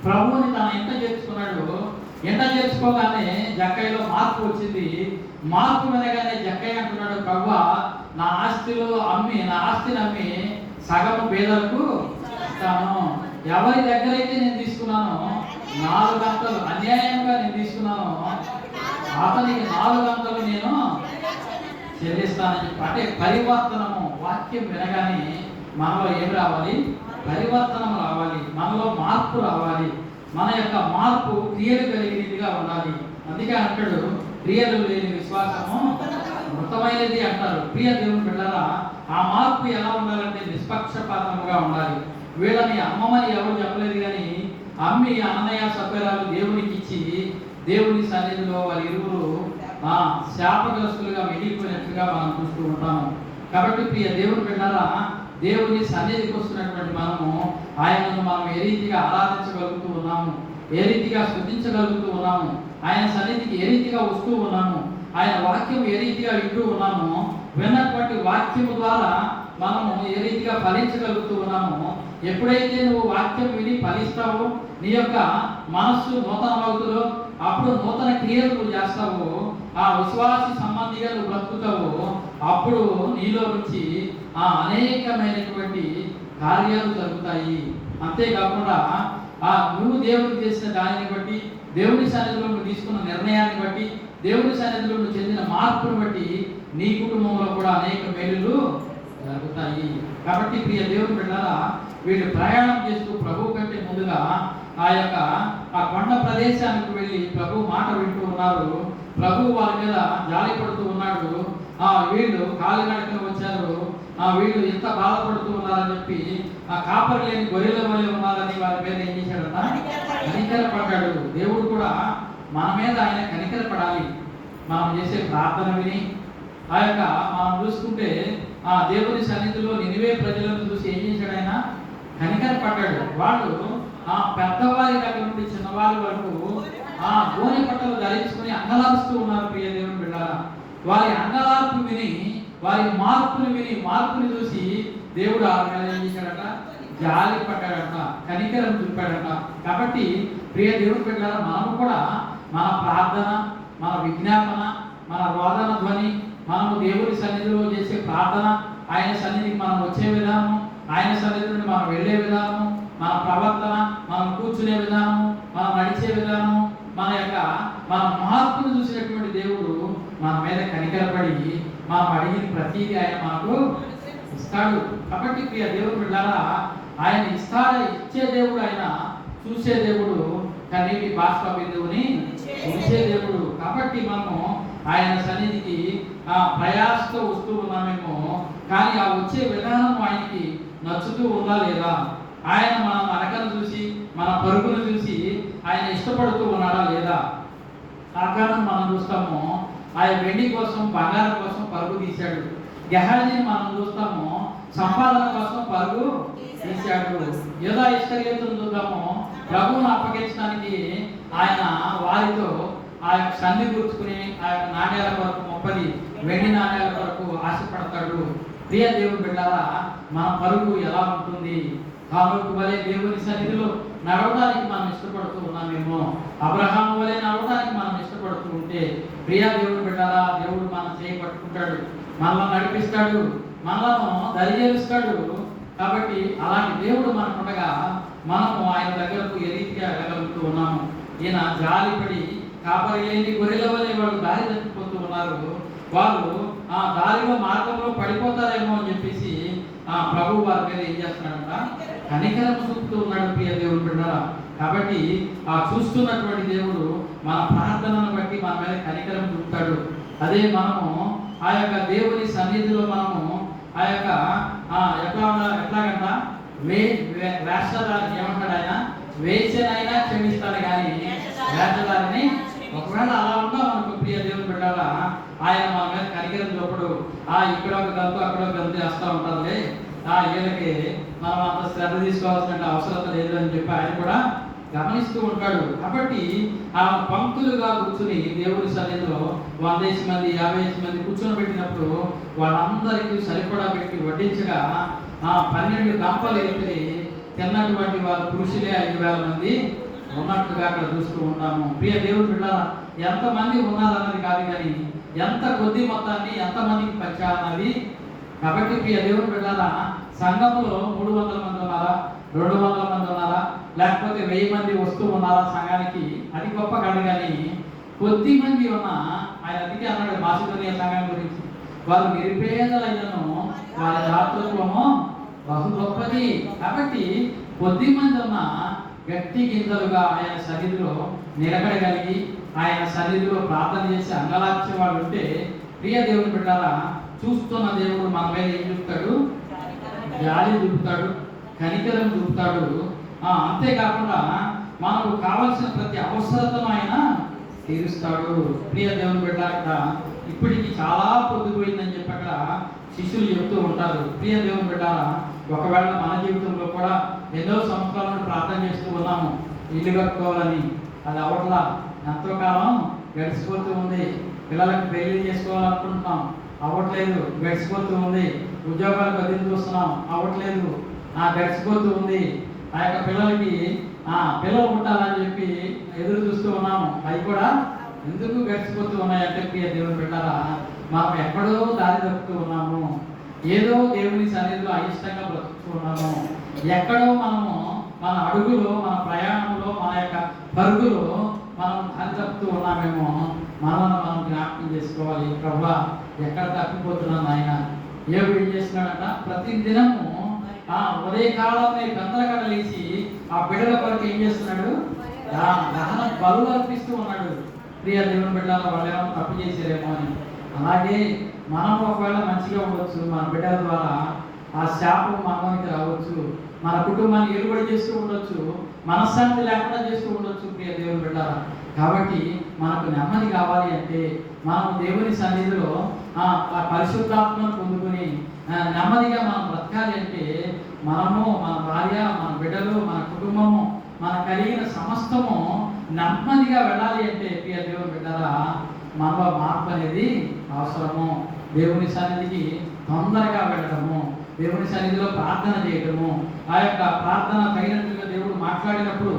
ప్రభువుని తను ఎంత చేర్చుకున్నాడు. ఎంత చేర్చుకోగానే జక్కయ్యలో మార్పు వచ్చింది. మార్పు వినగానే జక్కయ్య అంటున్నాడు, ప్రభువా, నా ఆస్తిని అమ్మి సగము పేదలకు ఇస్తాను. ఎవరి దగ్గరైతే నేను తీసుకున్నానో 4 గంటలు అన్యాయంగా నేను తీసుకున్నాను, అతనికి 4 గంటలు నేను చెల్లిస్తానని చెప్పి, అంటే పరివర్తనము. వాక్యం వినగానే మనలో ఏం రావాలి? పరివర్తనం రావాలి, మనలో మార్పు రావాలి. మన యొక్క మార్పు క్రియలు కలిగినదిగా ఉండాలి. అందుకే అంటాడు, క్రియలు లేని విశ్వాసము మృతమైనది అంటారు. ప్రియ దేవుని బిడ్డలారా, ఆ మార్పు ఎలా ఉండాలంటే నిష్పక్షపాతముగా ఉండాలి. వీళ్ళని అమ్మమని ఎవరు చెప్పలేదు, కానీ అమ్మి అన్నయ్య సభ్యురాలు దేవునికి ఇచ్చి దేవుని సన్నిధిలో వారి ఇరువురు శాపగ్రస్తులుగా మిగిలిపోయినట్లుగా మనం చూస్తూ ఉంటాము. కాబట్టి ప్రియ దేవుని బిడ్డలారా, దేవుని సన్నిధికి వస్తున్నటువంటి మనము ఆయనను మనం ఏ రీతిగా ఆరాధించగలుగుతూ ఉన్నాము, ఏ రీతిగా స్తుతించగలుగుతూ ఉన్నాము, ఆయన సన్నిధికి ఏ రీతిగా వస్తూ ఉన్నాము, ఆయన వాక్యం ఏ రీతిగా వింటూ ఉన్నాము, విన్నటువంటి వాక్యము ద్వారా మనము ఏ రీతిగా ఫలించగలుగుతూ ఉన్నాము. ఎప్పుడైతే నువ్వు వాక్యం విని ఫలిస్తావో, నీ యొక్క మనస్సు నూతన అవుతుందో, అప్పుడు నూతన క్రియలు నువ్వు చేస్తావు, ఆ విశ్వాస సంబంధిగా నువ్వు బ్రతుకుతావు. అప్పుడు నీలో నుంచి అనేకమైనటువంటి కార్యాలు జరుగుతాయి. అంతేకాకుండా నువ్వు దేవుడికి చేసిన దానిని బట్టి, దేవుని సన్నిధిలో నువ్వు తీసుకున్న నిర్ణయాన్ని బట్టి, దేవుని సన్నిధిలో నువ్వు చెందిన మార్పును బట్టి నీ కుటుంబంలో కూడా అనేక మేలులు జరుగుతాయి. కాబట్టి ప్రియ దేవుని బిడ్డలారా, వీళ్ళు ప్రయాణం చేస్తూ ప్రభు కంటే ముందుగా ఆ కొండ ప్రదేశానికి వెళ్ళి ప్రభు మాట వింటూ ఉన్నారు. ప్రభు వారి మీద జాలి పడుతూ ఉన్నాడు. వీళ్ళు కాలినడకన వచ్చారు, వీళ్ళు ఎంత బాధపడుతూ ఉన్నారని చెప్పి కాపరి లేని గొర్రెల వలె ఉన్నారని వారి మీద ఏం చేశాడట? కనికరపడ్డాడు. దేవుడు కూడా మన మీద ఆయన కనికరపడాలి. మనం చేసే ప్రార్థన విని మనం చూసుకుంటే దేవుని సన్నిధిలో నినివే ప్రజలను చూసి ఏం చేశాడు? ఆయన కనికరపడ్డాడు. వాళ్ళు పెద్దవారి దగ్గర నుండి చిన్నవారి వరకు గోనె పట్టలు ధరించుకుని అంగలారుస్తూ ఉన్నారు. ప్రియ దేవుని బిడ్డలారా, వారి అంగలార్పు విని, వారి మార్పుని చూసి దేవుడు ఆ మీద ఏం చేశాడట? జాలి పడ్డాడట, కనికరం చూపాడట. కాబట్టి ప్రియ దేవుని బిడ్డలారా, మనము కూడా మన ప్రార్థన, మన విజ్ఞాపన, మన రోదన ధ్వని, మనము దేవుని సన్నిధిలో చేసే ప్రార్థన, ఆయన సన్నిధికి మనం వచ్చే విధానం, ఆయన సన్నిధి నుండి మనం వెళ్ళే విధానం, మన ప్రవర్తన, మనం కూర్చునే విధానం, మనం నడిచే విధానం, మన మార్పును చూసినటువంటి దేవుడు మన మీద కనికరపడి మనం అడిగిన ప్రతిదీ ఆయన మనకు ఇస్తాడు. కాబట్టి ప్రియ దేవుడు బిడ్డలారా, ఆయన ఇచ్చే దేవుడు, ఆయన చూసే దేవుడు, కన్నీటి బాష్ప బిందువుని ఉంచే దేవుడు. కాబట్టి మనము ఆయన సన్నిధికి ప్రయాసతో వస్తూ ఉన్నామేమో, కానీ ఆ వచ్చే విధానం ఆయనకి నచ్చుతూ ఉందా లేదా? ఆయన మన నడకను చూసి, మన పరుగును చూసి ఆయన ఇష్టపడుతూ ఉన్నాడా లేదా? ఆ కారణం మనం చూస్తాము, ఆయన వెండి కోసం, బంగారం కోసం పరుగు తీశాడు. గెహాజీని మనం చూస్తాము, సంపాదన కోసం పరుగు తీశాడు. యోధా ఇస్కరియోతును చూద్దాము, ప్రభువును అప్పగించడానికి ఆయన వారితో ఆ యొక్క సంధి కూర్చుకుని ఆ యొక్క నాణ్యాల కొరకు 30 వెండి నాణ్యాల కొరకు ఆశపడతాడు. ప్రియ దేవుని బిడ్డలారా, మన పరుగు ఎలా ఉంటుంది? కానుక వలె దేవుని సన్నిధిలో నడవడానికి మనం ఇష్టపడుతూ ఉన్నామేమో, అబ్రహాము వలె నడవడానికి మనం ఇష్టపడుతూ ఉంటే, ప్రియ దేవుని బిడ్డలారా, దేవుడు మనం చేయబట్టుకుంటాడు, మనల్ని నడిపిస్తాడు, మనలను దరిచేరుస్తాడు. కాబట్టి అలాంటి దేవుడు మనకుండగా మనము ఆయన దగ్గరకు ఏ రీతిగా వెళ్ళగలుగుతూ ఉన్నాము? ఈయన జాలిపడి కాపరి లేని గొర్రెల వలె వాళ్ళు దారి తప్పిపోతూ ఉన్నారు. వాళ్ళు దారిలో మార్గంలో పడిపోతారేమో అని చెప్పేసి ప్రభు వారి మీద ఏం చేస్తున్నాడంట? కనికరం చూపుతూ ఉన్నాడు. ప్రియ దేవుని బిడ్డలారా, కాబట్టి చూస్తున్నటువంటి దేవుడు మన ప్రార్థనను బట్టి మన మీద కనికరం చూపుతాడు. అదే మనము ఆ యొక్క దేవుని సన్నిధిలో మనము ఆ యొక్క ఎట్లాగంట వేషధారిని ఏమంటాడు? ఆయన వేషనైనా క్షమిస్తాడు, కానీ వేషధారిని ఒకవేళ అలా ఉన్నా మనకు ప్రియ దేవుని బిడ్డలారా, ఆయన మన మీద కనికరం చూపడు. ఇక్కడ ఒక గంతు, అక్కడ ఒక గంతు వేస్తూ ఉంటారులే, వీళ్ళకి మనం అంత శ్రద్ధ తీసుకోవాల్సిన అవసరం లేదు అని చెప్పి ఆయన కూడా గమనిస్తూ ఉంటాడు. కాబట్టి పంక్తులుగా కూర్చుని దేవుని సన్నిధిలో 100 మంది 50 మంది కూర్చొని పెట్టినప్పుడు వాళ్ళందరికీ సరిపడా పెట్టి వడ్డించగా 12 గంపలు ఎత్తి తిన్నటువంటి వారు పురుషులే 5,000 మంది ఉన్నట్టుగా అక్కడ చూస్తూ ఉంటాము. ప్రియ దేవుని బిడ్డలారా, ఎంతమంది ఉన్నారన్నది కాదు, కానీ ఎంత కొద్ది మొత్తాన్ని ఎంతమందికి పంచాలన్నది. కాబట్టి ప్రియ దేవుని బిడ్డలారా, సంఘంలో 300 మంది ఉన్నారా, 200 మంది ఉన్నారా, లేకపోతే 1000 మంది వస్తూ ఉన్నారా సంఘానికి, అది గొప్ప కాదు. కానీ కొద్ది మంది ఉన్నా, ఆయన అందుకే అన్నాడు మాసిదోనియా సంఘం గురించి, వారు నిరుపేదలైనను వారి దాతృత్వము బహు గొప్పది. కాబట్టి కొద్ది మంది ఉన్న గట్టి గింజలుగా ఆయన సన్నిధిలో నిలబడగలిగి ఆయన సన్నిధిలో ప్రార్థన చేసి అంగలార్చే వాళ్ళు ఉంటే, ప్రియ దేవుని బిడ్డారా, చూస్తున్న దేవుడు మన మీద ఏం చూపుతాడు? జాలి చూపుతాడు, కనికరం చూపుతాడు. అంతేకాకుండా మనకు కావలసిన ప్రతి అవసరతను ఆయన తీరుస్తాడు. ప్రియ దేవుని బిడ్డ, ఇప్పటికి చాలా పొద్దుపోయిందని చెప్పి అక్కడ శిష్యులు చెప్తూ ఉంటారు. ప్రియ దేవుని బిడ్డ, ఒకవేళ మన జీవితంలో కూడా ఎన్నో సంవత్సరాల నుండి ప్రార్థన చేస్తూ ఉన్నాము ఇల్లు కట్టుకోవాలని, అది అవట్లా. ఎంతో కాలం గడిచిపోతూ ఉంది. పిల్లలకు పెళ్లి చేసుకోవాలనుకుంటున్నాం, అవ్వట్లేదు, గడిచిపోతూ ఉంది. ఉద్యోగాలు బదిలీ చూస్తున్నాం, అవ్వట్లేదు, గడిచిపోతూ ఉంది. ఆ యొక్క పిల్లలకి పిల్లలు పుట్టాలని చెప్పి ఎదురు చూస్తూ ఉన్నాము, అవి కూడా ఎందుకు గడిచిపోతూ ఉన్నాయంటే, ప్రియ దేవుని బిడ్డారా, మనం ఎక్కడో దారి తప్పుతూ ఉన్నాము. ఏదో దేవుని సన్నిధిలో అయిష్టంగా బ్రతుకుతూ ఉన్నాము. ఎక్కడో మనము మన అడుగులో, మన ప్రయాణంలో, మన యొక్క పరుగులో మనం దారి తప్పుతూ ఉన్నామేమో. మనల్ని మనం జ్ఞాపకం చేసుకోవాలి. ప్రభువా, ఎక్కడ తప్పిపోతున్నాను ఆయన? ఏం చేస్తున్నాడంట? ప్రతి దినము ఉదయకాలంలో గందరగడ లేచి ఆ బిడ్డల కొరకు ఏం చేస్తున్నాడు? దహన బలు అర్పిస్తూ ఉన్నాడు. ప్రియ దేవుని బిడ్డల వాళ్ళు ఏమో తప్పు చేశారేమో అని. అలాగే మనం ఒకవేళ మంచిగా ఉండొచ్చు, మన బిడ్డల ద్వారా ఆ శాపం మనకి రావచ్చు, మన కుటుంబాన్ని ఎలుబడి చేస్తూ ఉండొచ్చు, మనశ్శాంతి లేకుండా చేస్తూ ఉండొచ్చు. ప్రియ దేవుని బిడ్డ, కాబట్టి మనకు నెమ్మది కావాలి అంటే మనం దేవుని సన్నిధిలో ఆ పరిశుద్ధాత్మను పొందుకొని నెమ్మదిగా మనం బ్రతకాలి అంటే మనము, మన భార్య, మన బిడ్డలు, మన కుటుంబము, మన కలిగిన సమస్తము నెమ్మదిగా వెళ్ళాలి అంటే, ప్రియ దేవుని బిడ్డరా, మనలో మార్పు అనేది అవసరము. దేవుని సన్నిధికి తొందరగా వెళ్ళడము, దేవుని సన్నిధిలో ప్రార్థన చేయడము, ఆ యొక్క ప్రార్థన తగినట్టుగా దేవుడు మాట్లాడినప్పుడు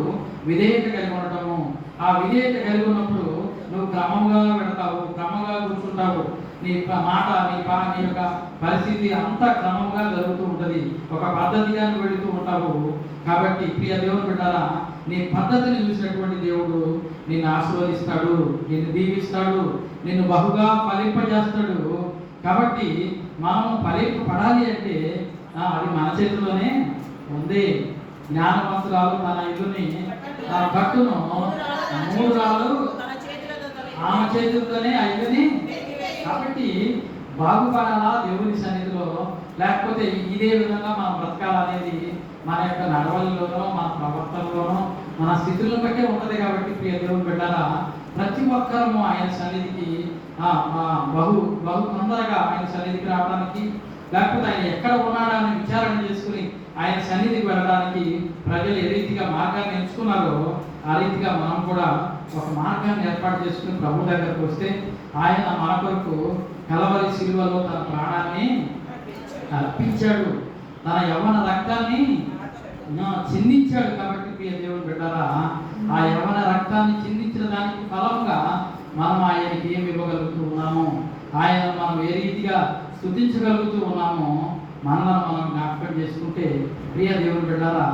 విధేయత కలిగి ఉండటము. ఆ విధేయత కలిగి ఉన్నప్పుడు నువ్వు క్రమంగా వెళతావు, క్రమంగా కూర్చుంటావు. నీ మాట, నీ యొక్క పరిస్థితి అంతా క్రమంగా జరుగుతూ ఉంటుంది. ఒక పద్ధతిగా వెళుతూ ఉంటావు. కాబట్టి ప్రియ దేవుని బిడ్డారా, నీ పద్ధతిని చూసినటువంటి దేవుడు నిన్ను ఆశీర్వదిస్తాడు, నిన్ను దీవిస్తాడు, నిన్ను బహుగా ఫలింపజేస్తాడు. కాబట్టి మనము ఫలింపబడాలి అంటే అది మన చేతిలోనే ఉంది. జ్ఞానవంతురాలు తన ఇల్లుని, తన కట్టును 3 రాళ్ళు ఆమె చేతులతోనే ఆ ఇల్లుని. కాబట్టి బాగుపడాలా దేవుని సన్నిధిలో, లేకపోతే ఇదే విధంగా మనం బ్రతకాలనేది మన యొక్క నడవడిలోనో, మన ప్రవర్తనలోనో, మన స్థితులను బట్టే ఉంటుంది. కాబట్టి ప్రియ దేవుని బిడ్డరా, ప్రతి ఒక్కరము ఆయన సన్నిధికి బహు తొందరగా ఆయన సన్నిధికి రావడానికి, లేకపోతే ఆయన ఎక్కడ ఉన్నాడా అని విచారణ చేసుకుని ఆయన సన్నిధికి వెళ్ళడానికి ప్రజలు ఏ రీతిగా మార్గాన్ని ఎంచుకున్నారో ఆ రీతిగా మనం కూడా ఒక మార్గాన్ని ఏర్పాటు చేసుకుని ప్రభు దగ్గరకు వస్తే ఆయన మన కొరకు కలవరి శిలువలో తన ప్రాణాన్ని అర్పించాడు, తన యవ్వన రక్తాన్ని చిందించాడు. కాబట్టి ప్రియ దేవుని బిడ్డరా, ఆ యవ్వన రక్తాన్ని చిందించిన దానికి ఫలంగా మనం ఆయనకి ఏమి ఇవ్వగలుగుతూ ఉన్నాము, ఆయన మనం ఏ రీతిగా స్తుతించగలుగుతూ ఉన్నామో మనల్ని మనం జ్ఞాపకం చేసుకుంటే, ప్రియ దేవుని బిడ్డరా,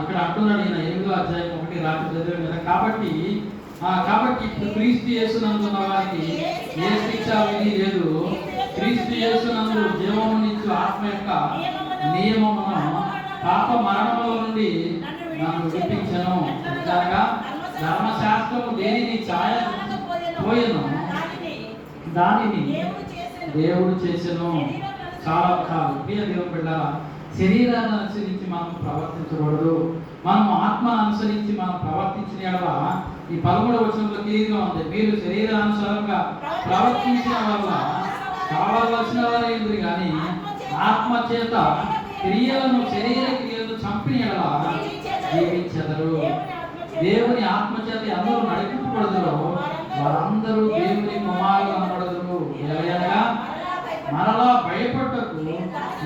ఇక్కడ అంటున్నాడు ఈయన 8వ అధ్యాయం 1 రాత్రి చదివాం కదా. కాబట్టి ఇప్పుడు క్రీస్తు యేసునందున్న వారికి ఏ శిక్షా విధి లేదు. క్రీస్తు యేసునందు జీవమునిచ్చు ఆత్మ యొక్క నియమమును పాప మరణముల నుండి నన్ను విడిపించెను. అనగా ధర్మశాస్త్రము దేనిని పోయెను, దానిని దేవుడు చేసెను. చాలా ప్రియ దేవుని బిడ్డలారా, శరీరాన్ని అనుసరించి మనం ప్రవర్తించకూడదు. మనం ఆత్మను అనుసరించి మనం ప్రవర్తించిన యెడల ఈ 13వ వచనంలో క్లియర్గా ఉంది, మీరు శరీరానుసారంగా ప్రవర్తించిన వల్ల కావలసిన వారు ఏంటి కానీ ఆత్మ చేత శరీర క్రియలను చంపిన యెడల జీవించెదరు. దేవుని ఆత్మ చేత అందరూ నడిపింపబడదురో వారందరూ దేవుని కుమారులు అనబడదురు. ఎలాగనగా మరలా భయపడటకు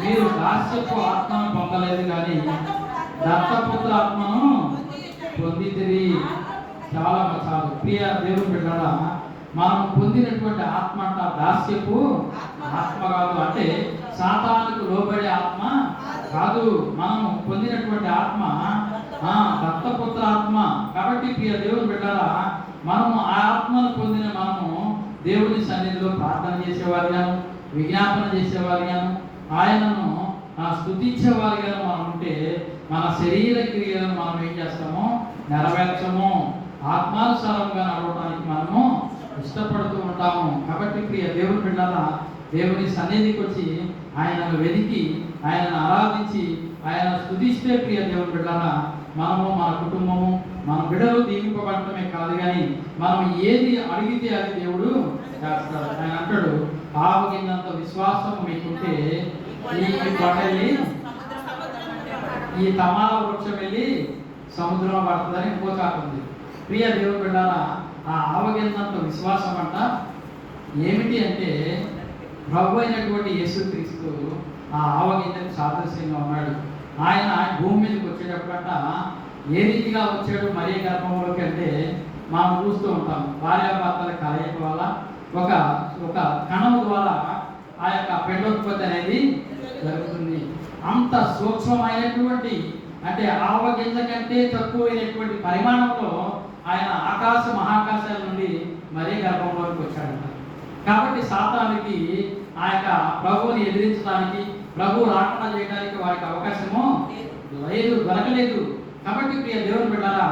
మీరు దాస్యపు ఆత్మను పొందలేదు కానీ దత్తపుత్ర ఆత్మను పొందితిరి. చాలా ప్రియ దేవుని బిడ్డలారా, మనం పొందినటువంటి ఆత్మ అంట దాస్యపు ఆత్మ కాదు, అంటే సాతానుకు లోబడే ఆత్మ కాదు. మనం పొందినటువంటి ఆత్మ దత్తపుత్ర ఆత్మ. కాబట్టి ప్రియ దేవుని బిడ్డలారా, మనము ఆ ఆత్మను పొందిన మనము దేవుని సన్నిధిలో ప్రార్థన చేసేవారిగాను, విజ్ఞాపన చేసేవారిగాను ఆయనను స్తుతించేవారిగాను మనం ఉంటే మన శరీర క్రియలను మనం ఏం చేస్తామో నెరవేర్చము, ఆత్మానుసారంగా నడవడానికి మనము ఇష్టపడుతూ ఉంటాము. కాబట్టి ప్రియ దేవుని బిడ్డలారా, దేవుని సన్నిధికి వచ్చి ఆయనను వెతికి ఆయనను ఆరాధించి ఆయన స్తుతిస్తే ప్రియ దేవుని బిడ్డలారా, మనము మన కుటుంబము మన బిడ్డలు దీవింపబడటమే కాదు కానీ మనం ఏది అడిగితే అది దేవుడు చేస్తాడు. ఆయన అంటాడు, ఆవగినంత విశ్వాసం మీకుంటే ఈ కొండలి ఈ తమాల వృక్షం వెళ్ళి సముద్రంలో పడుతుందని ఇంకో చాట ఉంది. ప్రియ దేవుని బిడ్డలారా, ఆ ఆవగినంత విశ్వాసం అంట ఏమిటి అంటే ప్రభు అయినటువంటి యేసుక్రీస్తు ఆ ఆవగింజకు సాదృశ్యంగా ఉన్నాడు. ఆయన భూమి మీదకి వచ్చేటప్పుడంట ఏ రీతిగా వచ్చాడు మరీ గర్భంలోకి అంటే మనం చూస్తూ ఉంటాం. భార్యాభర్తల కలయిక వల్ల ఒక ఒక కణము ద్వారా ఆ యొక్క పెండోత్పత్తి అనేది జరుగుతుంది. అంత సూక్ష్మమైనటువంటి అంటే ఆవగింజ కంటే తక్కువైనటువంటి పరిమాణంలో ఆయన ఆకాశ మహాకాశాల నుండి మరీ గర్భంలోకి వచ్చాడంట. కాబట్టి సాతానికి ఆ యొక్క ప్రభువుని ఎదిరించడానికి, ప్రభు రాకడ చేయడానికి వారికి అవకాశము లేదు, దొరకలేదు. కాబట్టి ప్రియ దేవుని బిడ్డలారా,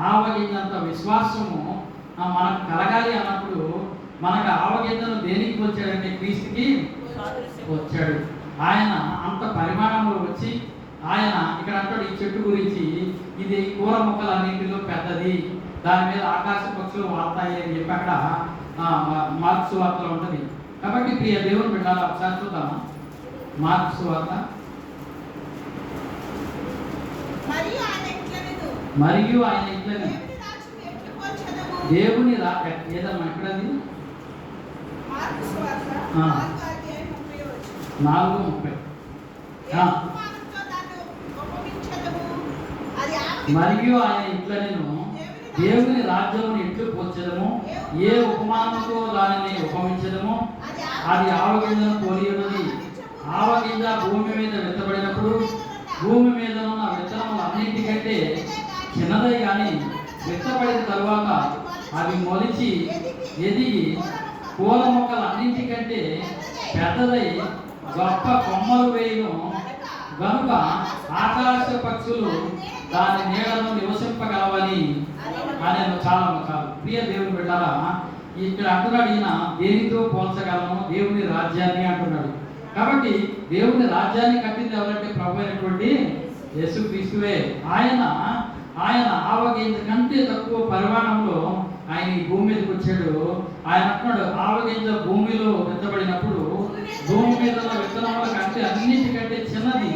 ఆవగింజంత విశ్వాసము మనకు కలగాలి అన్నప్పుడు మనకు ఆవగింజను దేనికి వచ్చాడంటే క్రీస్తుకి వచ్చాడు. ఆయన అంత పరిమాణంలో వచ్చి ఆయన ఇక్కడ అంటాడు ఈ చెట్టు గురించి, ఇది కూర మొక్కలన్నింటిలో పెద్దది, దాని మీద ఆకాశ పక్షులు వాళ్తాయి అని చెప్పి అక్కడ మార్క్స్ వార్తలో ఉంటుంది. కాబట్టి ప్రియ దేవుని బిడ్డలారా, ఒకసారి చూద్దాం మార్క్స్ వార్త. మరియు ఆయన ఇట్లనే దేవుని ఏదమ్మా ఎక్కడది 4:30 మరియు ఆయన ఇట్లనేను దేవుని రాజ్యమును ఎట్లు పోల్చెదము, ఏ ఉపమానంతో దానిని ఉపమించదము, అది ఆవగింజను పోలి ఉన్నది. ఆవగింజ భూమి మీద విత్తబడినప్పుడు భూమి మీద ఉన్న విత్తనములు అన్నింటికంటే చిన్నదై కానీ విత్తబడిన తరువాత అది మొలిచి ఎదిగి పూల మొక్కలు అన్నింటికంటే పెద్దదై గొప్ప కొమ్మలు వేయును గనుక ఆకాశ పక్షులు దాని నీడను నివసింపగలవని ఆయన చాలా చాలు. ప్రియ దేవుని బిడ్డలారా, ఇక్కడ అంటున్నాడు ఈయన దేనితో పోల్చగలను, దేవుని రాజ్యాన్ని అంటున్నాడు. కాబట్టి దేవుని రాజ్యాన్ని కట్టింది ఎవరంటే ప్రభు అయినటువంటి యేసుక్రీస్తువే. ఆయన ఆవగింజ కంటే తక్కువ పరిమాణంలో ఆయన ఈ భూమి మీదకి వచ్చాడు. ఆయన అంటున్నాడు, ఆవగింజ భూమిలో విత్తబడినప్పుడు భూమి మీద ఉన్న విత్తనముల కంటే అన్నింటికంటే చిన్నది,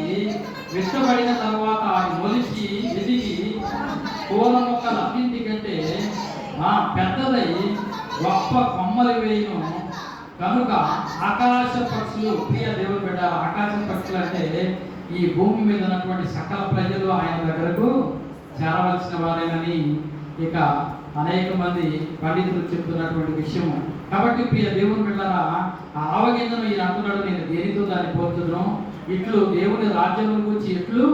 విత్తబడిన తర్వాత అది మొలిచి ఎదిగి పూల మొక్కలు అన్నింటికంటే పెద్దదై గొప్ప కొమ్మలు వేయును కనుక ఆకాశ పక్షులు, ప్రియ దేవుని బిడ్డ, ఆకాశ పక్షులు అంటే ఈ భూమి మీద ఉన్నటువంటి సకల ప్రజలు ఆయన దగ్గరకు చేరవలసిన వారేనని ఇక అనేక మంది పండితులు చెప్తున్నటువంటి విషయము. కాబట్టి ప్రియ దేవుని బిడ్డలారా, ఆ ఆవగింజను ఈయన అంటున్నాడు, నేను దేనితో దాన్ని పోల్చుదును, ఇట్లు దేవుని రాజ్యం గురించి ఎట్లు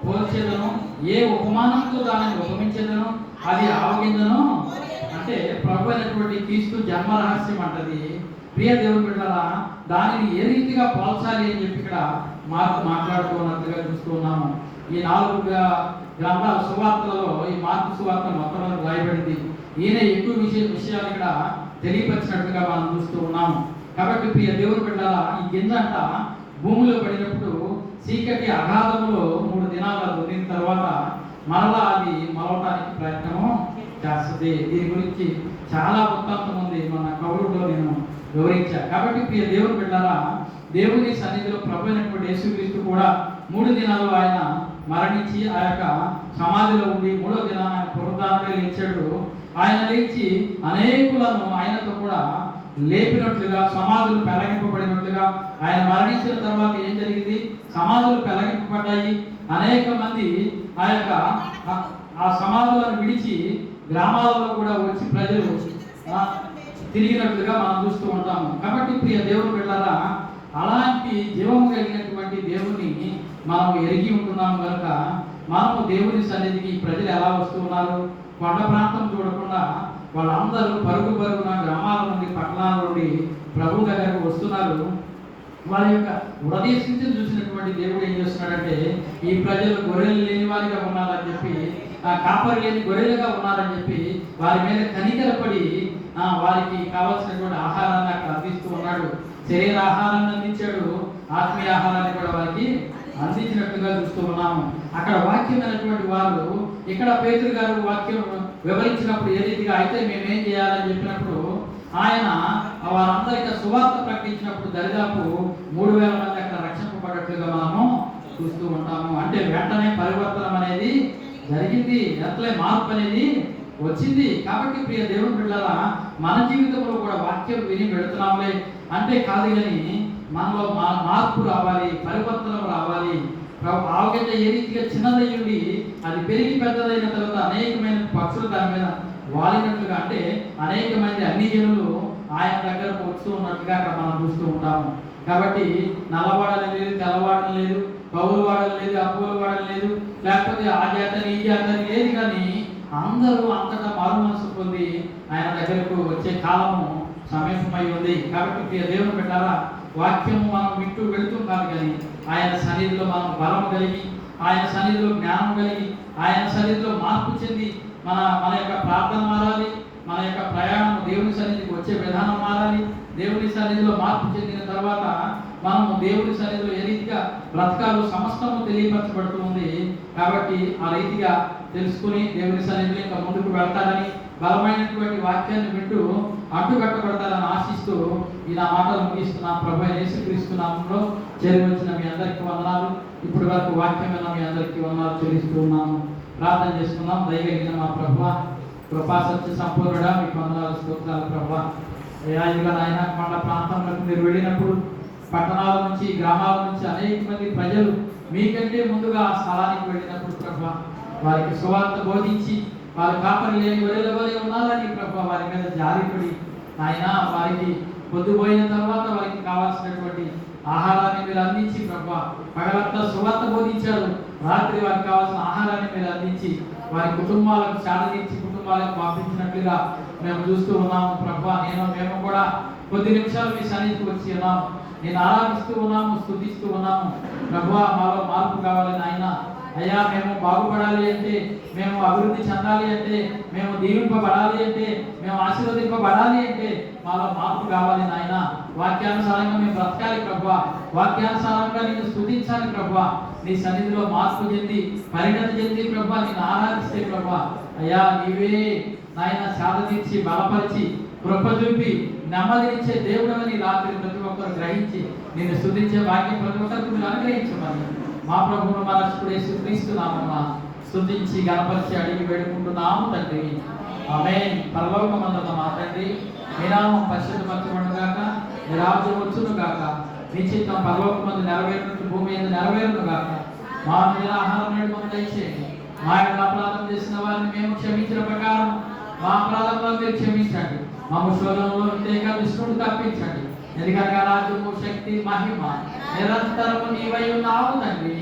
పోల్చేదను, ఏ ఉపమానంతో దానిని ఉపమించేదను, అది ఆవగింజను అంటే ప్రభు అయినటువంటి క్రీస్తు జన్మ రహస్యం అంటది. ప్రియ దేవుని బిడ్డలారా, దానిని ఏ రీతిగా పోల్చాలి అని చెప్పి ఇక్కడ మాట్లాడుతున్నట్టుగా చూస్తూ ఉన్నాము. ఈ 4 గ్రంథాల సువార్తలలో ఈ మార్కు సువార్త మొత్తం రాయబడింది. ఈయన ఎక్కువ విషయాలు ఇక్కడ తెలియపరిచినట్టుగా మనం చూస్తూ ఉన్నాము. కాబట్టి ప్రియ దేవుని బిడ్డలారా, ఈ గింజ అంట భూమిలో పడినప్పుడు చీకటి అగాధములో 3 దినాలు దొరికిన తర్వాత మరలా అది మలవటానికి ప్రయత్నము చేస్తుంది. దీని గురించి చాలా వృత్తాంతం ఉంది, మన కవులులో నేను వివరించాను. కాబట్టి ప్రియ దేవుని బిడ్డలారా, దేవుని సన్నిధిలో ప్రభు అయినటువంటి యేసుక్రీస్తు కూడా 3 దినాలు ఆయన మరణించి ఆ యొక్క సమాధిలో ఉండి 3వ దినాన ఆయన పునరుద్ధానంగా లేచాడు. ఆయన లేచి అనేకులను ఆయనతో కూడా లేపినట్లుగా, సమాధులు పెళ్లగింపబడినట్లుగా, ఆయన మరణించిన తర్వాత ఏం జరిగింది, సమాధులు పెళ్లగింపబడ్డాయి. అనేక మంది ఆ సమాధులను విడిచి గ్రామాలలో కూడా వచ్చి ప్రజలు తిరిగినట్లుగా మనం చూస్తూ ఉంటాము. కాబట్టి ప్రియ దేవుని బిడ్డలారా, అలాంటి జీవము కలిగినటువంటి దేవుని మనం ఎరిగి ఉంటున్నాము కనుక మనము దేవుని సన్నిధికి ప్రజలు ఎలా వస్తూ ఉన్నారు, కొండ ప్రాంతం చూడకుండా వాళ్ళందరూ పరుగున గ్రామాల నుండి పట్టణాల నుండి ప్రభు దగ్గరకు వస్తున్నారు. వారి యొక్క హృదయ స్థితిని చూసినటువంటి దేవుడు ఏం చేస్తున్నాడంటే, ఈ ప్రజలు గొర్రెలు లేని వారిగా ఉన్నారని చెప్పి, ఆ కాపరి లేని గొర్రెలుగా ఉన్నారని చెప్పి వారి మీద కనికరపడి వారికి కావాల్సినటువంటి ఆహారాన్ని అక్కడ అందిస్తూ ఉన్నాడు. శరీర ఆహారాన్ని అందించాడు, ఆత్మీయ ఆహారాన్ని కూడా వారికి అందించినట్టుగా చూస్తూ ఉన్నాము. అక్కడ వాక్యమైనటువంటి వారు ఇక్కడ పేతురు గారు వాక్యం వివరించినప్పుడు ఏ రీతిగా అయితే మేమేం చేయాలని చెప్పినప్పుడు ఆయన వారందరికీ సువార్త ప్రకటించినప్పుడు దరిదాపు 3000 మంది అక్కడ రక్షింపబడట్లుగా మనము చూస్తూ ఉంటాము. అంటే వెంటనే పరివర్తన అనేది జరిగింది, ఎట్లే మార్పు అనేది వచ్చింది. కాబట్టి ప్రియ దేవుని బిడ్డలారా, మన జీవితంలో కూడా వాక్యం విని పెడుతున్నాంలే అంటే కాదు, కానీ మనలో మార్పు రావాలి, పరివర్తన రావాలి. ఆవగడ్డ ఏ రీతిగా చిన్నదయ్యుండి అది పెరిగి పెద్దదైన తర్వాత అనేకమైన పక్షులు దాని మీద వాలినట్లుగా, అంటే అనేక మంది అన్ని జనులు ఆయన దగ్గరకు వస్తూ ఉన్నట్లుగా అక్కడ మనం చూస్తూ ఉంటాము. కాబట్టి నల్లవాడలు లేదు, తెల్లవాడలు లేదు, పౌరు వాడలు లేదు, అప్పులు వాడలు లేదు, లేకపోతే ఆ జాతని ఈ జాతని లేదు, కానీ అందరూ అంతటా మారు మనసు పొంది ఆయన దగ్గరకు వచ్చే కాలము సమీపమై ఉంది. కాబట్టి ప్రియ దేవుని పెట్టారా, వాక్యము మనం వింటూ వెళుతూ కాదు, కానీ ఆయన సన్నిధిలో మనం బలము కలిగి, ఆయన సన్నిధిలో జ్ఞానం కలిగి, ఆయన సన్నిధిలో మార్పు చెంది మన యొక్క ప్రార్థన మారాలి, మన యొక్క ప్రయాణం దేవుని సన్నిధికి వచ్చే విధానం మారాలి. దేవుని సన్నిధిలో మార్పు చెందిన తర్వాత మనము దేవుని సన్నిధిలో ఏ రీతిగా బ్రతకాలు సమస్తము తెలియపరచబడుతూ ఉంది. కాబట్టి ఆ రీతిగా తెలుసుకుని దేవుని సన్నిధిలో ఇంకా ముందుకు వెళ్తారని, బలమైనటువంటి వాక్యాన్ని వింటూ అడ్డుకట్టబడతారని ఆశిస్తూ ఈ నా మాటలు ముగిస్తున్నాం. ప్రభువైన యేసుక్రీస్తు నామములో చేరి వచ్చిన మీ అందరికీ వందనాలు. ఇప్పటి వరకు వాక్యమైన మీ అందరికీ వందనాలు చెల్లిస్తూ ఉన్నాము. ప్రార్థన చేసుకున్నాం. దయగలిగిన మా ప్రభువా, కృపా సత్య సంపూర్ణుడా, మీకు వందనాలు, స్తోత్రాలు ప్రభువా. అయ్యా నాయన, కొండ ప్రాంతంలోకి మీరు వెళ్ళినప్పుడు పట్టణాల నుంచి, గ్రామాల నుంచి అనేక మంది ప్రజలు మీకంటే ముందుగా ఆ స్థలానికి వెళ్ళినప్పుడు ప్రభువా, వారికి సువార్త బోధించి వారు కాపరి లేని గొర్రెల వలె ఉన్నారని ప్రభువా వారి మీద జారిపడి ఆయన వారికి పొద్దుపోయిన తర్వాత వారికి కావాల్సినటువంటి ఆహారాన్ని మీరు అందించి ప్రభువా, పగలంతా సువార్త బోధించారు, రాత్రి వారికి కావాల్సిన ఆహారాన్ని మీరు అందించి వారి కుటుంబాలకు చాలదీర్చి కుటుంబాలకు పంపించినట్లుగా మేము చూస్తూ ఉన్నాము ప్రభువా. మేము కూడా కొద్ది నిమిషాలు మీ సన్నిధికి వచ్చి ఉన్నాము, నేను ఆరాధిస్తూ ఉన్నాము, స్తుతిస్తూ ఉన్నాము ప్రభువా. మాలో మార్పు కావాలని ఆయన అయ్యా, మేము బాగుపడాలి అంటే, మేము అభివృద్ధి చెందాలి అంటే, మేము దీవింపబడాలి అంటే, మేము ఆశీర్వదింపబడాలి అంటే మాలో మార్పు కావాలి నాయన. వాక్యానుసారంగా మేము బ్రతకాలి ప్రభువా, వాక్యానుసారంగా నేను స్తుతించాలి ప్రభువా. నీ సన్నిధిలో మార్పు చెంది పరిణతి చెంది ప్రభువా నేను ఆరాధిస్తే ప్రభువా, అయ్యా నీవే నాయన సేద తీర్చి బలపరిచి కృప చూపి నెమ్మదినిచ్చే దేవుడని రాత్రి ప్రతి ఒక్కరు గ్రహించి నేను స్తుతించే వాక్యం ప్రతి ఒక్కరికి మీరు అనుగ్రహించమని మా ప్రభువును మా రక్షకుడు యేసుక్రీస్తు నామమున స్తుతించి గణపరిచి అడిగి వేడుకుంటున్నాము తండ్రి, ఆమేన్. పరలోకమందున్న మా తండ్రి, మీ నామం పరిశుద్ధపరచబడును గాక, మీ రాజ్యం వచ్చును గాక, మీ చిత్తం పరలోకమందు నెరవేరునట్టు భూమి మీద నెరవేరును గాక. మా మీద ఆహారం నేడు మాకు దయచేయండి, మా యొక్క అపరాధం చేసిన వారిని మేము క్షమించిన ప్రకారం మా అపరాధంలో మీరు క్షమించండి, మమ్మ శోధనలో ఉంటేగా దుష్టుడు తప్పించండి. ఎందుకనగా రాజ్యము, శక్తి, మహిమ నిరంతరము నీవై ఉన్నావు తండ్రి,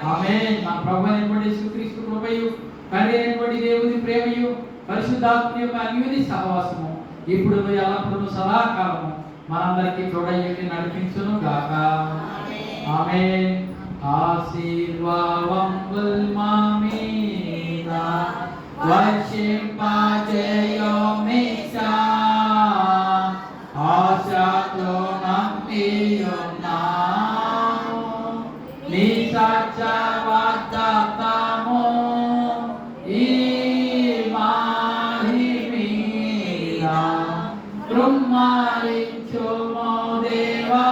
ఆమేన్. మా ప్రభువైనటువంటి యేసుక్రీస్తు కృపయు, తండ్రి అయినటువంటి దేవుని ప్రేమయు, పరిశుద్ధాత్మ యొక్క అన్యోన్య సహవాసము ఇప్పుడు ఎల్లప్పుడూ సదాకాలము మనందరికీ తోడయ్యుండి నడిపించును గాక, ఆమేన్. ఆశీర్వాదములు మా మీద వర్షింపజేయుమిషా, ఆశతో నమ్మియున్నాము నీ సత్య వాగ్దానము ఈ మహిమీద కృమ్మరించుము దేవా.